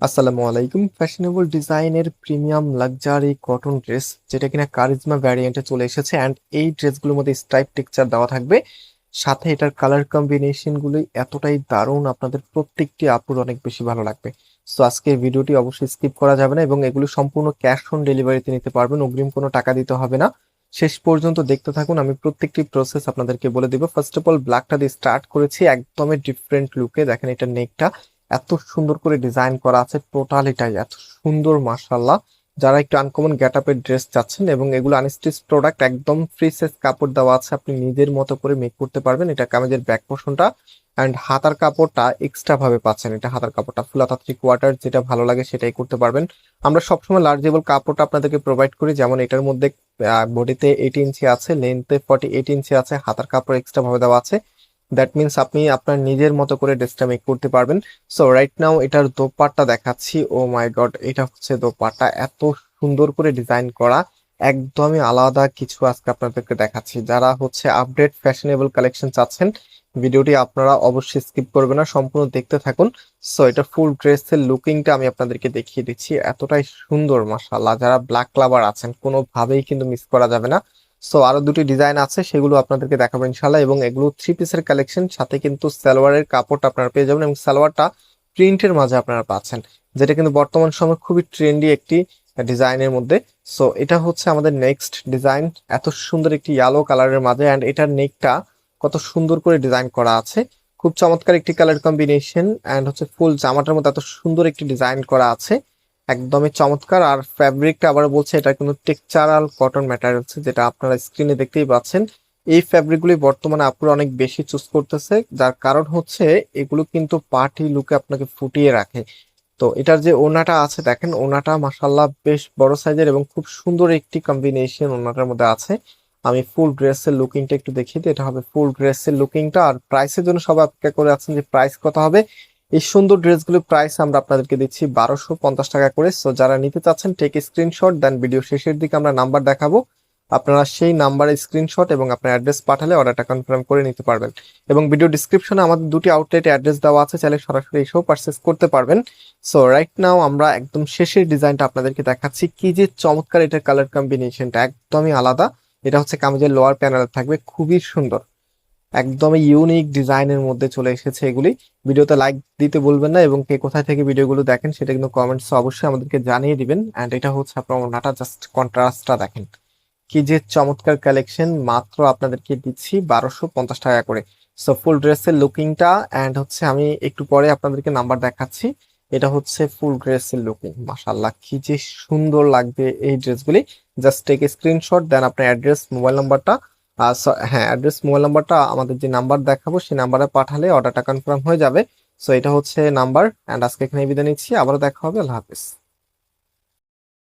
আসসালামু আলাইকুম। ফ্যাশনেবল ডিজাইনের প্রিমিয়াম লাক্সারি কটন ড্রেস যেটা কিনা কারিজমা ভ্যারিয়েন্টে চলে এসেছে অ্যান্ড এই ড্রেসগুলোর মধ্যে স্ট্রাইপ টেক্সচার দেওয়া থাকবে। সাথে এটার কালার কম্বিনেশন গুলো এতটাই দারুণ, আপনাদের প্রত্যেকটি আপুর অনেক বেশি ভালো লাগবে। সো আজকের ভিডিওটি অবশ্যই স্কিপ করা যাবে না এবং এগুলো সম্পূর্ণ ক্যাশ অন ডেলিভারিতে নিতে পারবেন, অগ্রিম কোনো টাকা দিতে হবে না। শেষ পর্যন্ত দেখতে থাকুন, আমি প্রত্যেকটি প্রসেস আপনাদেরকে বলে দিব। ফার্স্ট অফ অল ব্ল্যাকটা দিয়ে স্টার্ট করেছি, একদমই ডিফারেন্ট লুকে। দেখেন এটা নেকটা এত সুন্দর করে ডিজাইন করা আছে, টোটালিটাই এত সুন্দর মাশাআল্লাহ। যারা একটু আনকমন গেটআপের ড্রেস চাচ্ছেন এবং এগুলো আনস্টিচ প্রোডাক্ট, একদম ফ্রি সাইজ কাপড় দেওয়া আছে, আপনি নিজের মতো করে মেক করতে পারবেন। এটা কামিজের ব্যাক পোর্শনটা অ্যান্ড হাতার কাপড়টা এক্সট্রা ভাবে পাচ্ছেন। এটা হাতার কাপড়টা ফুল হাতা 3/4, যেটা ভালো লাগে সেটাই করতে পারবেন। আমরা সবসময় লার্জেবল কাপড়টা আপনাদেরকে প্রোভাইড করি, যেমন এটার মধ্যে বডিতে 8 ইঞ্চি আছে, লেন্থে 48 ইঞ্চি আছে, হাতার কাপড় এক্সট্রা ভাবে দেওয়া আছে। দ্যাট মিনস আপনি আপনার নিজের মতো করে ড্রেসটা মেক করতে পারবেন। সো রাইট নাও এটার দোপাট্টা দেখাচ্ছি। ও মাই গড, এটা হচ্ছে দোপাট্টা, এত সুন্দর করে ডিজাইন করা, একদমই আলাদা কিছু আজকে আপনাদেরকে দেখাচ্ছি। যারা হচ্ছে আপডেট ফ্যাশনেবল কালেকশন চাচ্ছেন, ভিডিওটি আপনারা অবশ্যই স্কিপ করবেন না, সম্পূর্ণ দেখতে থাকুন। সো এটা ফুল ড্রেসের লুকিংটা আমি আপনাদেরকে দেখিয়ে দিচ্ছি, এতটাই সুন্দর মাশাআল্লাহ। যারা ব্ল্যাক লাভার আছেন কোনোভাবেই কিন্তু মিস করা যাবে না। সো আরো দুটি ডিজাইন আছে, সেগুলো আপনাদেরকে দেখাবো ইনশাল্লাহ। এবং এগুলো 3 পিসের কালেকশন, সাথে কিন্তু সালোয়ারের কাপড়টা আপনারা পেয়ে যাবেন এবং সালোয়ারটা প্রিন্টের মাঝে আপনারা পাচ্ছেন, যেটা কিন্তু বর্তমান সময় খুবই ট্রেন্ডি একটি ডিজাইনের মধ্যে। সো এটা হচ্ছে আমাদের নেক্সট ডিজাইন, এত সুন্দর একটি ইয়েলো কালারের মাঝে, অ্যান্ড এটার নেকটা কত সুন্দর করে ডিজাইন করা আছে, খুব চমৎকার একটি কালার কম্বিনেশন। অ্যান্ড হচ্ছে ফুল জামাটার মধ্যে এত সুন্দর একটি ডিজাইন করা আছে, একদমই চমৎকার। আর ফ্যাব্রিকটা আবার বলছে এটা কিন্তু টেক্সচারাল কটন ম্যাটেরিয়ালস, যেটা আপনারা স্ক্রিনে দেখতেই পাচ্ছেন। এই ফ্যাব্রিকগুলি বর্তমানে আপুরা অনেক বেশি চুজ করতেছে, যার কারণ হচ্ছে এগুলো কিন্তু পার্টি লুকে আপনাকে ফুটিয়ে রাখে। তো এটার যে ওড়নাটা আছে দেখেন, ওড়নাটা মাসাল্লাহ বেশ বড় সাইজের এবং খুব সুন্দর একটি কম্বিনেশন ওড়নাটার মধ্যে আছে। আমি ফুল ড্রেসের লুকিংটা একটু দেখিয়ে দিই, এটা হবে ফুল ড্রেসের লুকিংটা। আর প্রাইসের জন্য সবাই অপেক্ষা করে আছেন যে প্রাইস কত হবে। এই সুন্দর ড্রেসগুলোর প্রাইস আমরা আপনাদেরকে দিচ্ছি 1250 টাকা করে। সো যারা নিতে চাচ্ছেন টেক স্ক্রিনশট দেন, ভিডিও শেষের দিকে আমরা নাম্বার দেখাবো, আপনারা সেই নাম্বারে স্ক্রিনশট এবং আপনার অ্যাড্রেস পাঠালে অর্ডারটা কনফার্ম করে নিতে পারবেন। এবং ভিডিও ডিসক্রিপশনে আমাদের দুটি আউটলেট অ্যাড্রেস দেওয়া আছে, চাইলে সরাসরি এসেও পারচেস করতে পারবেন। সো রাইট নাও আমরা একদম শেষের ডিজাইনটা আপনাদেরকে দেখাচ্ছি, কি যে চমৎকার এটার কালার কম্বিনেশনটা একদমই আলাদা। এটা হচ্ছে কামিজের লোয়ার প্যানেল থাকবে, খুবই সুন্দর, একদমই ইউনিক ডিজাইনের মধ্যে চলে এসেছে এগুলি। ভিডিওতে লাইক দিতে বলবেন না এবং কে কোথায় থেকে ভিডিওগুলো দেখেন সেটা কিন্তু কমেন্টস অবশ্যই আমাদেরকে জানিয়ে দিবেন। এন্ড এটা হচ্ছে আপনার ওড়নাটা, জাস্ট কন্ট্রাস্টটা দেখেন, কি যে চমৎকার কালেকশন। মাত্র আপনাদেরকে দিচ্ছি 1250 টাকা করে। সো ফুল ড্রেসের লুকিংটা, এন্ড হচ্ছে আমি একটু পরে আপনাদেরকে নাম্বার দেখাচ্ছি। এটা হচ্ছে ফুল ড্রেসের লুকিং, মাশাআল্লাহ কি যে সুন্দর লাগবে এই ড্রেসগুলি। জাস্ট টেক স্ক্রিনশট দেন আপনার অ্যাড্রেস মোবাইল নাম্বারটা, হ্যাঁ অ্যাড্রেস মোবাইল নাম্বারটা আমাদের যে নাম্বার দেখাবো সেই নাম্বারে পাঠালে অর্ডারটা কনফার্ম হয়ে যাবে। সো এটা হচ্ছে নাম্বার, এন্ড আজকে এখানে বিদায় নিচ্ছি, আবারও দেখা হবে, আল্লাহ হাফেজ।